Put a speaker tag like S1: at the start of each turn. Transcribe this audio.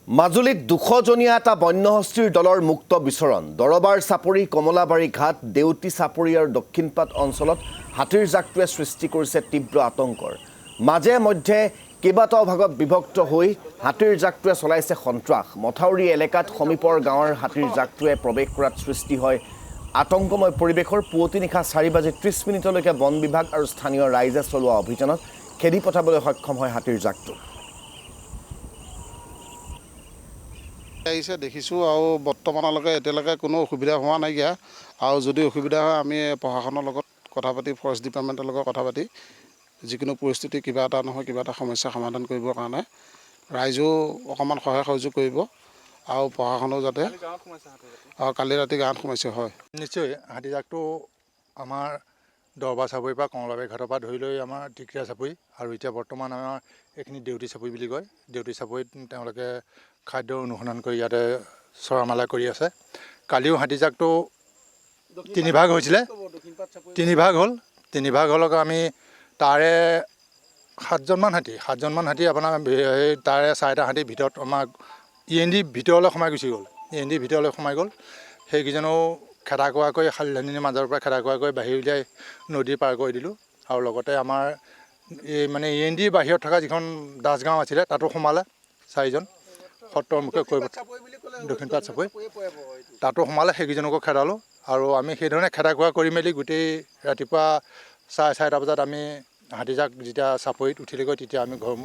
S1: মাজুলীত 200জনীয়া এটা বন্যহস্তীৰ দলৰ মুক্ত বিচৰণ দৰবাৰ চাপৰি কমলাবাৰী ঘাট দেউতি চাপৰি আৰু দক্ষিণপাট অঞ্চলত হাতীৰ জাকটোৱে সৃষ্টি কৰিছে তীব্ৰ আতংকৰ মাজে মধ্যে কেইবাটাও ভাগত বিভক্ত হৈ হাতীৰ জাকটোৱে চলাইছে সন্ত্ৰাস মথাউৰি এলেকাত সমীপৰ গাঁৱৰ হাতীৰ জাকটোৱে প্ৰৱেশ কৰাত সৃষ্টি হয় আতংকময় পৰিৱেশৰ পুৱতি নিশা 4:30 বন বিভাগ আৰু স্থানীয় ৰাইজে চলোৱা অভিযানত খেদি পঠাবলৈ সক্ষম হয় হাতীৰ জাকটো
S2: আহিছে দেখিছোঁ আৰু বৰ্তমানলৈকে এতিয়ালৈকে কোনো অসুবিধা হোৱা নাইকিয়া আৰু যদি অসুবিধা হয় আমি প্ৰশাসনৰ লগত কথা পাতি ফৰেষ্ট ডিপাৰ্টমেণ্টৰ লগত কথা পাতি যিকোনো পৰিস্থিতি কিবা এটা নহয় কিবা এটা সমস্যা সমাধান কৰিবৰ কাৰণে ৰাইজেও অকণমান সহায় সহযোগ কৰিব আৰু প্ৰশাসনেও যাতে কালি ৰাতি গাঁৱত সোমাইছে হয়
S3: নিশ্চয় হাতীজাকটো আমাৰ দৰবাৰ চাপৰিৰ পৰা কমলাবাৰী ঘাটৰ পৰা ধৰি লৈ আমাৰ টিকৰা চাপৰি আৰু এতিয়া বৰ্তমান আমাৰ এইখিনি দেউতি চাপৰি বুলি কয় দেউতি চাপৰিত তেওঁলোকে খাদ্য অনুসন্ধান কৰি ইয়াতে চৰা মেলা কৰি আছে কালিও হাতীজাকটো তিনিভাগ হৈছিলে তিনিভাগ হ'লক আমি তাৰে সাতজনমান হাতী আপোনাৰ তাৰে 4টা হাতীৰ ভিতৰত আমাৰ END ভিতৰলৈ সোমাই গুচি গ'ল END ভিতৰলৈ সোমাই গ'ল সেইকেইজনেও খেদা কোৱাকৈ শালিধানীৰ মাজৰ পৰা খেদা কোৱাকৈ বাহিৰ উলিয়াই নদী পাৰ কৰি দিলোঁ আৰু লগতে আমাৰ এই মানে END বাহিৰত থকা যিখন দাসগাঁও আছিলে তাতো সোমালে 4জন সত্ৰৰ মুখে কৈ দক্ষিণপাট চাপৰি তাতো সোমালে সেইকেইজনকো খেদালোঁ আৰু আমি সেইধৰণে খেদা কোৱা কৰি মেলি গোটেই ৰাতিপুৱা 4:30 বজাত আমি হাতীজাক যেতিয়া চাপৰিত উঠিলেগৈ তেতিয়া আমি ঘৰ